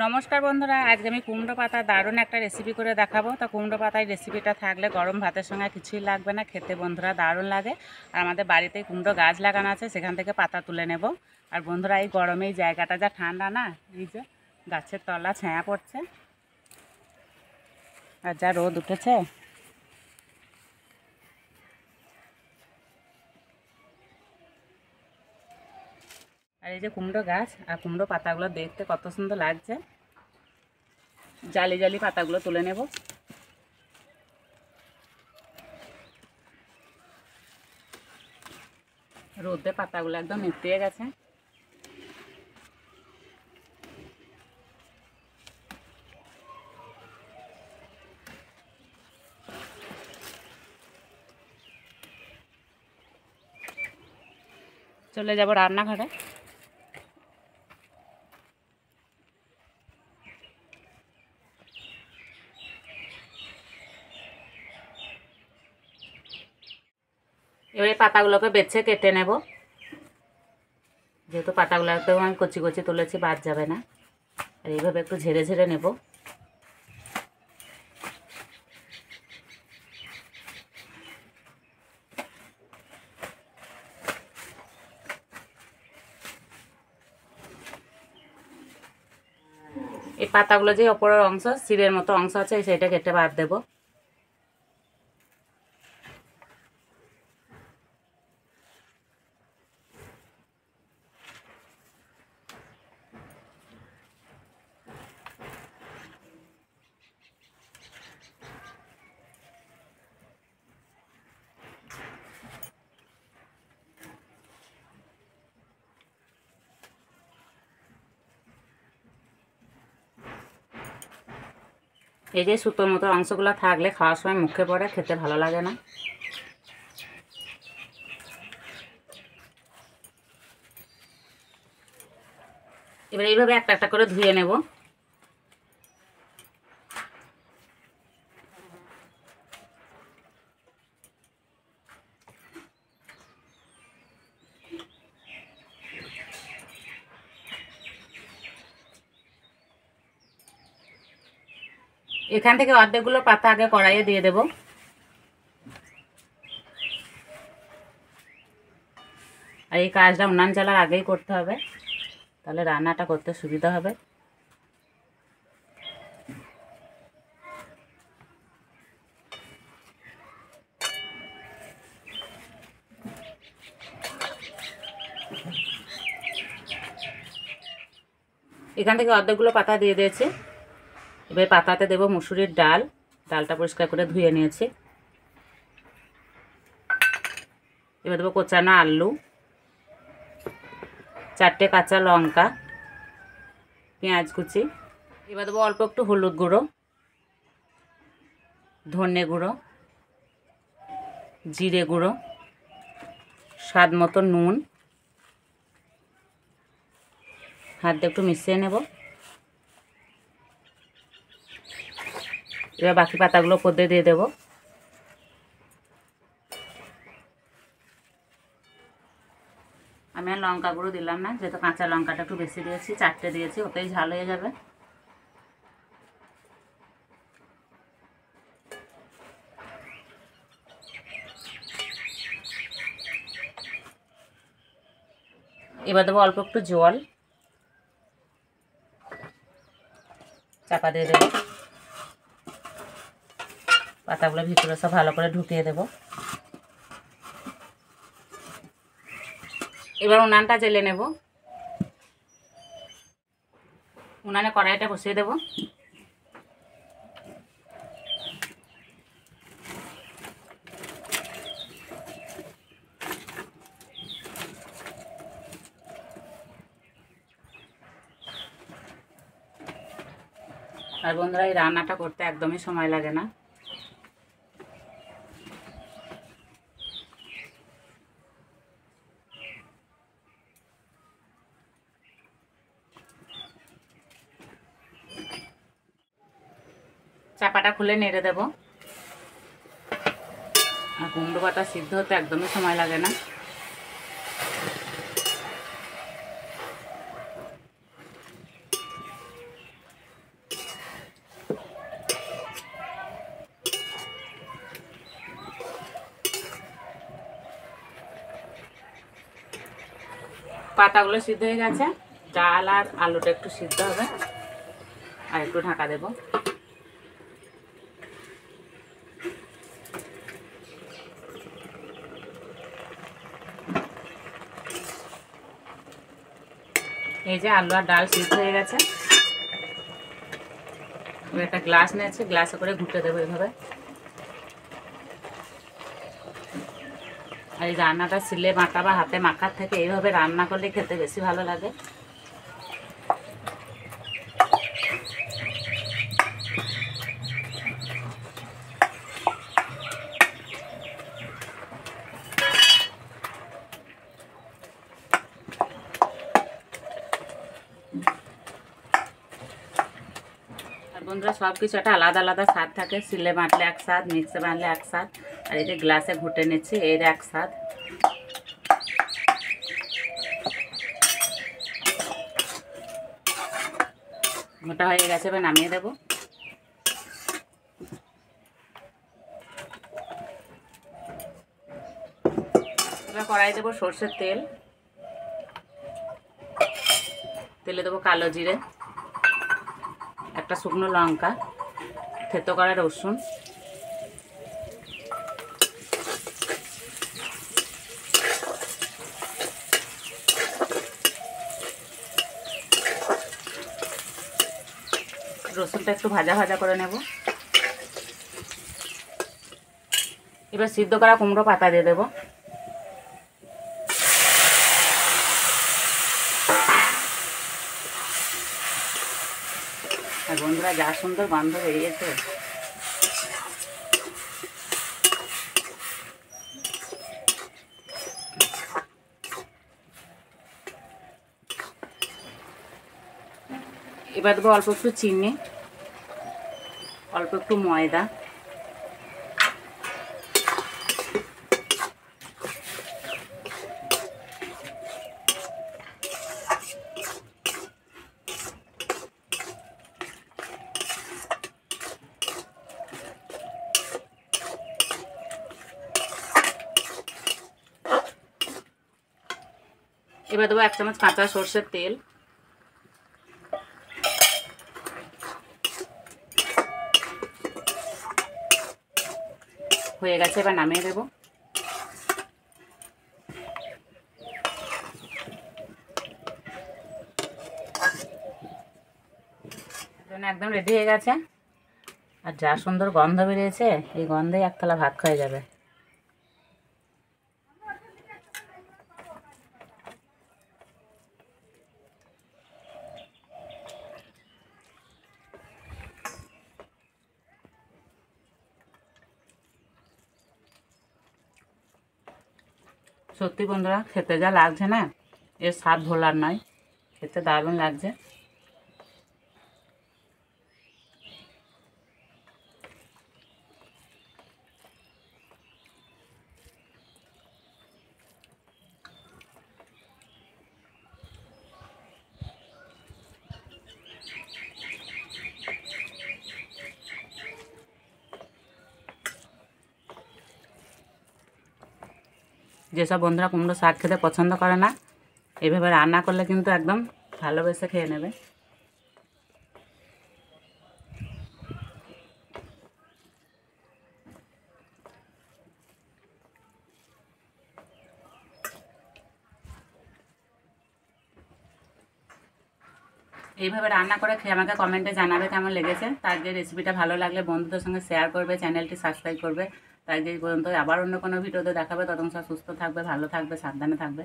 नमस्कार बंधुरा आज मैं कुमड़ो पाता दारुण एक रेसिपि करे देखाबो। तो कुमड़ो पाताय रेसिपिटा थाकले गरम भातेर संगे किछुई लागबे ना, खेते बंधुरा दारुण लागे। और आमादेर बाड़ीते कुमड़ो गाछ लागानो आछे, सेखान थेके पाता तुले नेब। और बंधुरा এই गरमे এই জায়গাটা যা ঠান্ডা না, এই যে গাছের তলা ছায়া পড়ছে আর যা রোদ উঠেছে। আর এই যে কুমড়ো গাছ আর কুমড়ো পাতাগুলো দেখতে কত সুন্দর লাগছে। জালি জালি পাতাগুলো তুলে নেব। রোদে পাতাগুলো একদম নেতিয়ে গেছে। চলে যাব রান্নাঘরে। এবারে পাতাগুলোকে বেছে কেটে নেব, যেহেতু পাতাগুলো একদম আমি কচি কচি তুলেছি, বাদ যাবে না। আর এইভাবে একটু ঝেড়ে ঝেড়ে নেব। এই পাতাগুলো যে ওপরের অংশ সিরের মতো অংশ আছে, সেটা কেটে বাদ দেব। এই যে সুতোর মতো অংশগুলো থাকলে খাওয়ার সময় মুখে পড়ে, খেতে ভালো লাগে না। এবার এইভাবে একটা একটা করে ধুয়ে নেব। এখান থেকে অর্ধেকগুলো পাতা আগে কড়াইয়ে দিয়ে দেব। আর এই কাজটা উনান জ্বালার আগেই করতে হবে, তাহলে রান্নাটা করতে সুবিধা হবে। এখান থেকে অর্ধেকগুলো পাতা দিয়ে দিয়েছি। এবার পাতাতে দেব মুসুরির ডাল। ডালটা পরিষ্কার করে ধুয়ে নিয়েছি। এবার দেবো কোচানো আলু, 4টে কাঁচা লঙ্কা, পেঁয়াজ কুচি। এবার দেবো অল্প একটু হলুদ গুঁড়ো, ধনে গুঁড়ো, জিরে গুঁড়ো, স্বাদ মতো নুন। হাত দিয়ে একটু মিশিয়ে নেব। এবার বাকি পাতাগুলো পদ্মে দিয়ে দেব। আমি আর লঙ্কা গুঁড়ো দিলাম না, যেহেতু কাঁচা লঙ্কাটা একটু বেশি দিয়েছি, 4টে দিয়েছি, ওতেই ঝাল হয়ে যাবে। এবার দেবো অল্প একটু জল, চাপা দিয়ে দেবো। পাতাগুলো ভিতরে সব ভালো করে ঢুকিয়ে দেব। এবার উনানটা জ্বেলে নেব। উনানে কড়াইটা বসিয়ে দেব। আর বন্ধুরা, এই রান্নাটা করতে একদমই সময় লাগে না। চাপাটা খুলে নেড়ে দেব। আর কুমড়ো পাতা সিদ্ধ হতে একদমই সময় লাগে না। পাতাগুলো সিদ্ধ হয়ে গেছে, ডাল আর আলুটা একটু সিদ্ধ হবে, আর একটু ঢাকা দেব। এই যে আলু আর ডাল সিদ্ধ হয়ে গেছে। একটা গ্লাস নিয়েছি, গ্লাসে করে ঘুটে দেবো এইভাবে। আর এই রান্নাটা সিলে মাখা বা হাতে মাখার থেকে এইভাবে রান্না করলে খেতে বেশি ভালো লাগে। বন্ধুরা সব কিছু একটা আলাদা আলাদা স্বাদ থাকে, সিলে বাটলে এক স্বাদ, মিক্সে বাটলে এক স্বাদ, আর এই যে গ্লাসে ঘুটে নিচ্ছি এর এক স্বাদ। মোটা হয়ে গেছে, এবার নামিয়ে দেবো। এবার কড়াই দেবো সর্ষের তেল, তেলে দেবো কালো জিরে, একটা শুকনো লঙ্কা, থেতো করা রসুন, রসুনটা একটু ভাজা ভাজা করে নেব। এবার সিদ্ধ করা কুমড়ো পাতা দিয়ে দেবো। আর বন্ধুরা যা সুন্দর গন্ধ বেরিয়েছে। এবার দেবো অল্প একটু চিনি, অল্প একটু ময়দা, এবার দেবো 1 চামচ কাঁচা সর্ষের তেল, হয়ে গেছে, এবার নামিয়ে দেবো। একদম রেডি হয়ে গেছে, আর যা সুন্দর গন্ধ বেরিয়েছে, এই গন্ধেই এক থালা ভাত খাওয়া যাবে। সত্যি বন্ধুরা খেতে যা লাগছে না, এর স্বাদ ভোলার নয়, খেতে দারুণ লাগছে। যেসব বন্ধুরা কুমড়ো শাক খেতে পছন্দ করে না, এইভাবে রান্না করলে কিন্তু একদম ভালোবেসে খেয়ে নেবে। এইভাবে রান্না করে খেয়ে আমাকে কমেন্টে জানাবে কেমন লেগেছে। তার যে রেসিপিটা ভালো লাগলে বন্ধুদের সঙ্গে শেয়ার করবে, চ্যানেলটি সাবস্ক্রাইব করবে। তাই যে পর্যন্ত আবার অন্য কোনো ভিডিওতে দেখাবে, ততক্ষণ সব সুস্থ থাকবে, ভালো থাকবে, সাবধানে থাকবে।